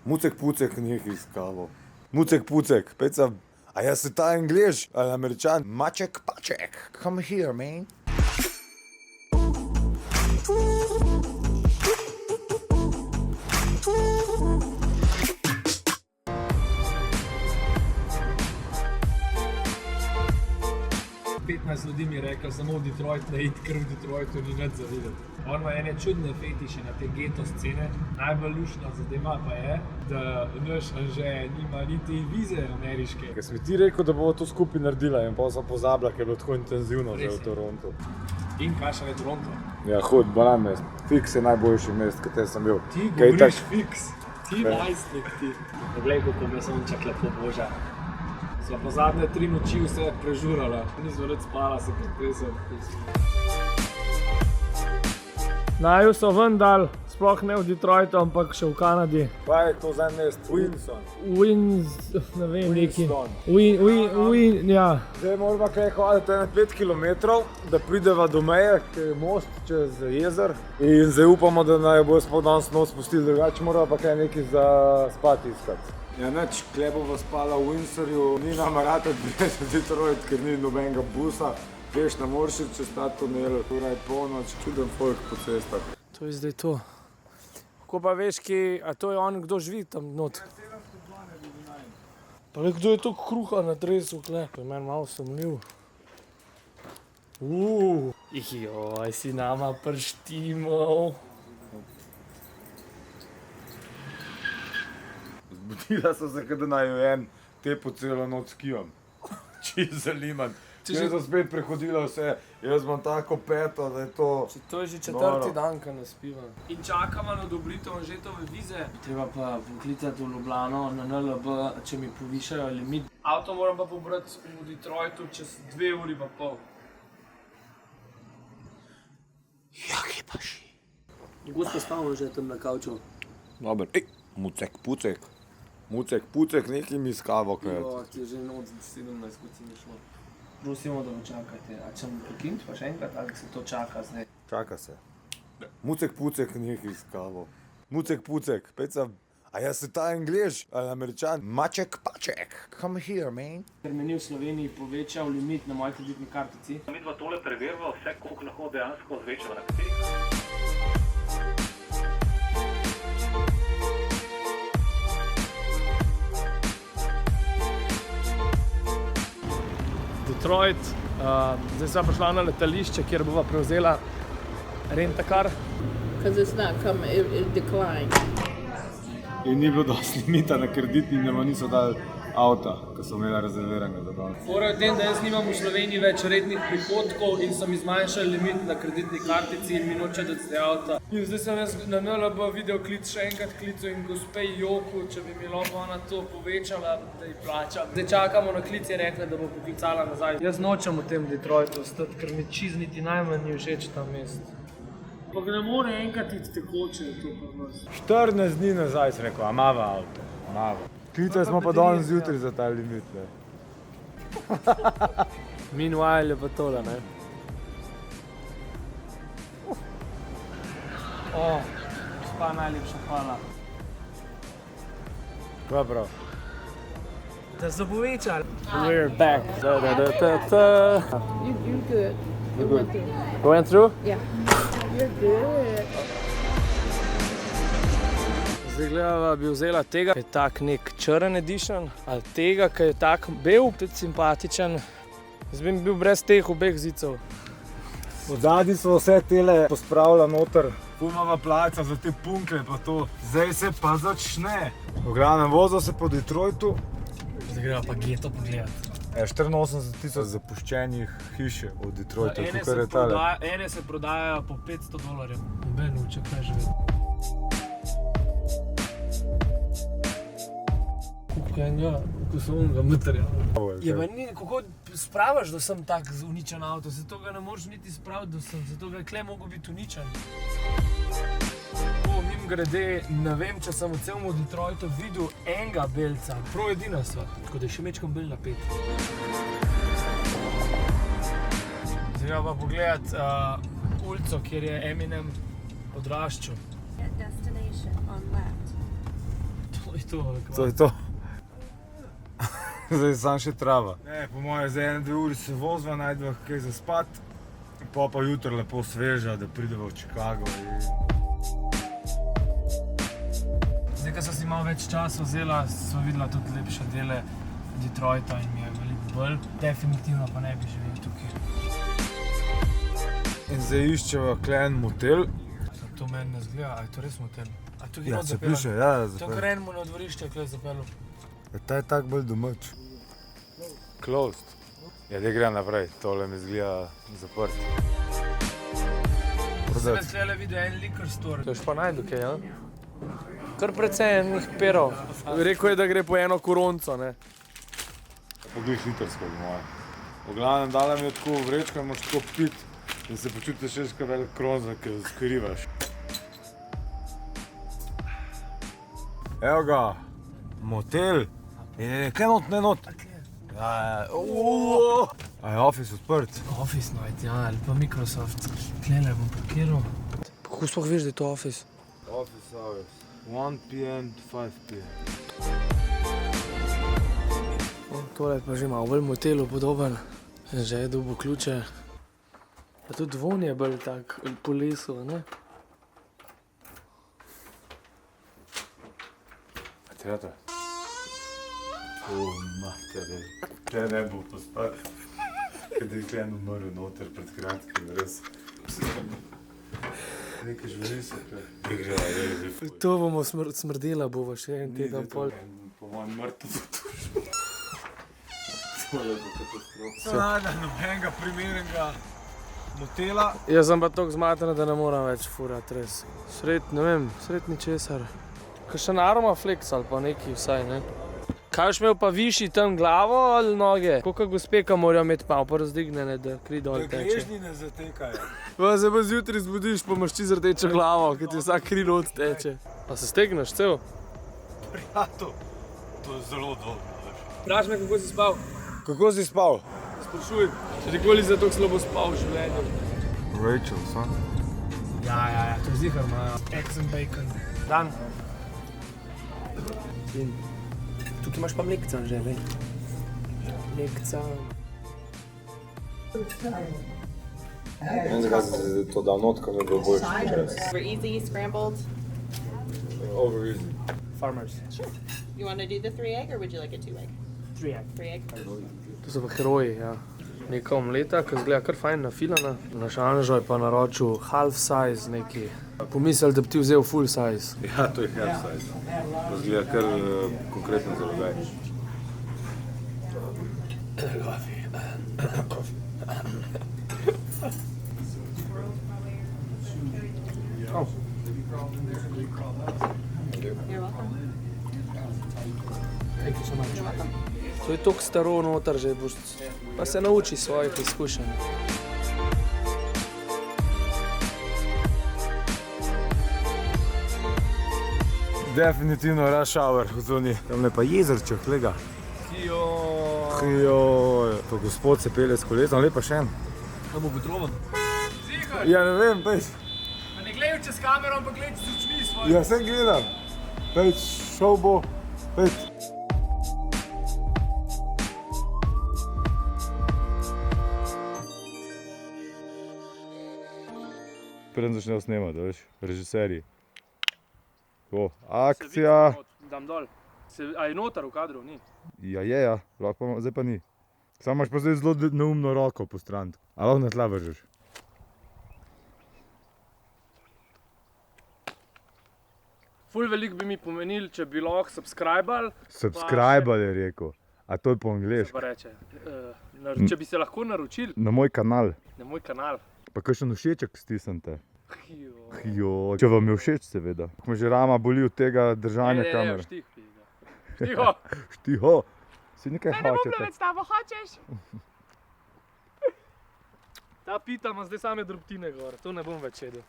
Mucek pucek nekaj s kavo. Mucek pucek, peca. A ja se ta Anglež ali Američan? Maček paček. Come here, man. Ljudi mi je rekel, samo v Detroit ne iti, ker v Detroitu ni nič za videti. On ima ene čudne fetiše na te geto scene. Najbolj luštna zadeva pa je, da naš Anže nima niti vize ameriške. Ker si ti rekel, da bomo to skupaj naredila in pa sem pozabila, ker je bilo tako intenzivno že v Torontu. In kakšen je Toronto? Ja, hud, banan mest. Fiks je najboljši mest, kater sem bil. Ti govoriš fiks, ti najstnik ti. Poglej, kako me sonček lepo boža. Sva pa zadnje 3 noči vse prežurala. Nismo več spala, se pretresel. Naju so ven dal, sploh ne v Detroitu, ampak še v Kanadi. Pa je to za mest? Winson. Ne vem, neki. Ja. Zdaj moramo kaj hoditi 5 kilometrov, da prideva do meje, ki je most čez jezer. In zdaj upamo, da naj bo spod danes noč spustili, drugače moramo pa kaj nekaj za spati iskati. Ja, neč, kle bova spala v Windsorju, ni nam ratati v Detroit, ker ni nobenega busa. Veš, ne moreš iti čez ta tunel, ura je polnoč, čuden folk po cestah. To je zdaj to. Kako pa veš, a to je on, kdo živi tam not? Pa le, kdo je to kruha na dresu, kle? To je meni malo sumljiv. Joj, si nama prštimal. Zbudila so se, kada naj en tepo celo noč s kijom. Čist zaliman. Če sem spet prehodila vse, jaz imam tako peto, da je to... To je že 4. dan, ko ne spivam. In čakamo na odobritev Anžetove vize. Treba pa poklicati v Ljubljano na NLB, če mi povišajo limit. Avto moram pa pobrati v Detroitu čez 2 uri pa pol. Ja, kje pa še? Gospod spavamo že tam na kavču. Dobar, mucek pucek. Mucek pucek, nekaj mi s kavo krat. Jo, ti je že noc 17, kot si mi šlo. Prosimo, da počakajte. A če mu prekiniti pa še enkrat, ali se to čaka zdaj? Čaka se. Mucek pucek, nekaj s kavo. Mucek pucek, peca. A ja se ta Anglež ali Američan? Maček paček. Come here, man. Ker meni v Sloveniji povečal limit na moji kreditni kartici. Mi dva tole preverimo, vse koliko lahko dejansko zvečava na kateri. Detroit, zdaj sva prišla na letališče, kjer bova prevzela rentakar. Because it's not coming, it declined. In ni bilo dosti limita na kreditni, nama niso dali avta, ko so imela rezerviranega za danes. Fora je v tem, da jaz nimam v Sloveniji več rednih prihodkov in so mi zmanjšali limit na kreditni kartici in mi noče dati zdaj avta. In zdaj sem jaz na NLB videoklic še enkrat klical in gospe Joku, če bi mi lahko ona to povečala, da ji plačam. Zdaj čakamo na klic, je rekla, da bo poklicala nazaj. Jaz nočem v tem Detroitu ostati, ker mi čiz niti najmanj ni všeč ta mest. Pa ga ne more enkrat iti tekoče, to pa vas. 14 dni nazaj sem rekel, a mava avto, mava. Klicali smo pa danes zjutraj za ta limit, ne. Meanwhile je pa tole, ne. Gospa, najlepša hvala. Prav. Da so povečali. We're back. You're good. It went through. Going through? Yeah. You're good. Zdaj gledava, bi vzela tega, ki je tak nek črn edition, ali tega, ki je tak bel, tudi simpatičen. Zdaj bi bil brez teh obeh zicov. Odzadnji so vse tele pospravila noter. Pumava placa za te punkle pa to. Zdaj se pa začne. V glavnem vozil se po Detroitu. Zdaj greva pa geto pogledati. 84,000 zapuščenih hiše v Detroitu, tukaj je tale. Ene se prodajajo po $500. Noben uče, kaj živeti. Kako enega, kako so onega materiala. Je pa ni, kako spraviš, da sem tak uničen avto, zato ga ne moreš niti spraviti, da sem, zato ga je kle mogel biti uničen. Mimogrede, ne vem, če sem v celem Detroitu videl enega belca, prav edina sva, tako da je še mečkam bel napet. Zdaj pa pogledat ulico, kjer je Eminem odraščal. Destination on left. To je to. Zdaj je samo še trava. Ne, po moje za 1-2 uri se vozva, najdva kaj za spat, pa jutro lepo sveža, da prideva v Chicago. Zdaj, ko so si malo več časa vzela, so videla tudi lepše dele Detroita in mi je veliko bolj. Definitivno pa ne bi živel tukaj. In zdaj iščeva klen motel. To meni ne zgleda, a je to res motel? A tukaj Ja, not se zapeljan? piše, ja, To zapeljan. krenemo na dvorišče, kle zapeljal. Ta je tak bolj domač. Closed. Ja, da gre naprej, tole mi zgleda zaprt. Sem jaz tlele videl en liquor store. To je pa najdu kaj, ja? Kar precej enih perov. Rekel je, da gre po eno koronco, ne? Poglej litrsko, po moje. V glavnem, dala mi je tako vrečko, moraš tako pit in se počutiš še kot velik kronza, ki jo skrivaš. Evo ga, motel. Je, kaj not, ne not. Ja, a je office odprt? Office night, ja, ali pa Microsoft. Klele bom parkiral. Kako sploh veš, da je to office? Office hours, 1 p.m. to 5 p.m. Tole je pa že malo bolj motelu podoben. Že je dobil ključe. Pa tudi von je bolj tak po lesu, ne? Teatre. Matere, tle ne bo pospal. Kada je klen umrl noter pred kratkim, res. Nekaj živeli se, kaj gre, je fuj. To bomo smrdela bova še en teden pol. Po mojem mrtvu tuš. To je bo katastrofa. Se najde nobenega primernega motela. Jaz sem pa toliko zmatran, da ne moram več furat, res. Ne vem, sred ničesar. Kakšen Aroma Flex ali pa neki vsaj, ne? Kaj boš imel pa višji tam glavo ali noge? Koliko gospeka morajo imeti malo porazdignjene, da kri dol Da teče. gležnji ne zatekajo. Pa se pa zjutraj zbudiš, pa imaš čisto rdečo glavo, ki ti vsak kri not teče. Pa se stegneš cel? Prijatelj, to je zelo dobro, veš. Vprašaj me, kako si spal. Kako si spal? Sprašuj, če nikoli za toliko slabo spal v življenju. Rachel, sam. Ja, to je zihar imajo. Eggs and bacon. Dan. In tukaj imaš pa mlekca že, vej. Mlekca. Ne zakaj si to dal not, ko mi je bilo boljše. Over easy, scrambled. Over easy. Farmers. You want to do the 3 egg or would you like a 2 egg? 3 egg. 3 egg. To so pa heroji, ja. Neka omleta, ki izgleda kar fajn nafilana. Naš Anžo je pa naročil half size neki. Pomislil, da bi ti vzel full size. Ja, to je half size. To zgleda kar konkretno zalogaj. You're welcome. Thank you so much. To je toliko staro noter že, boš, pa se nauči svojih izkušenj. Definitivno rush hour v zoni. Tamle pa jezerček, lega. Hijo. Pa gospod se pelje s kolesom, lepa še en. Da bo potroben. Ja, ne vem, pejč. Pa ne gledaj čez kamero, ampak gledaj z očmi svoje. Ja, sem gledal. Pejč, šel bo. Pejč. Preden začnejo snemati, veš, režiserji. O, akcija. Dam dol. A je noter v kadru, ni? Ja, lahko, zdaj pa ni. Samo imaš pa zdaj zelo neumno roko po stran. A lahko na tla vržeš. Ful veliko bi mi pomenil, če bi lahko subscribal. Subscriber je rekel. A to je po Se angleško. pa reče. Če bi se lahko naročil Na moj kanal. na moj kanal. Pa kakšen všeček stisnite. Hijo. Jo, če vam je všeč, seveda. Ko me že rama boli od tega držanja kamere. Štih, pizda. Štiho. Štiho, si nekaj hočete. s tabo hočeš? Ta pita ima zdaj same drobtine gor, to ne bom več jedel.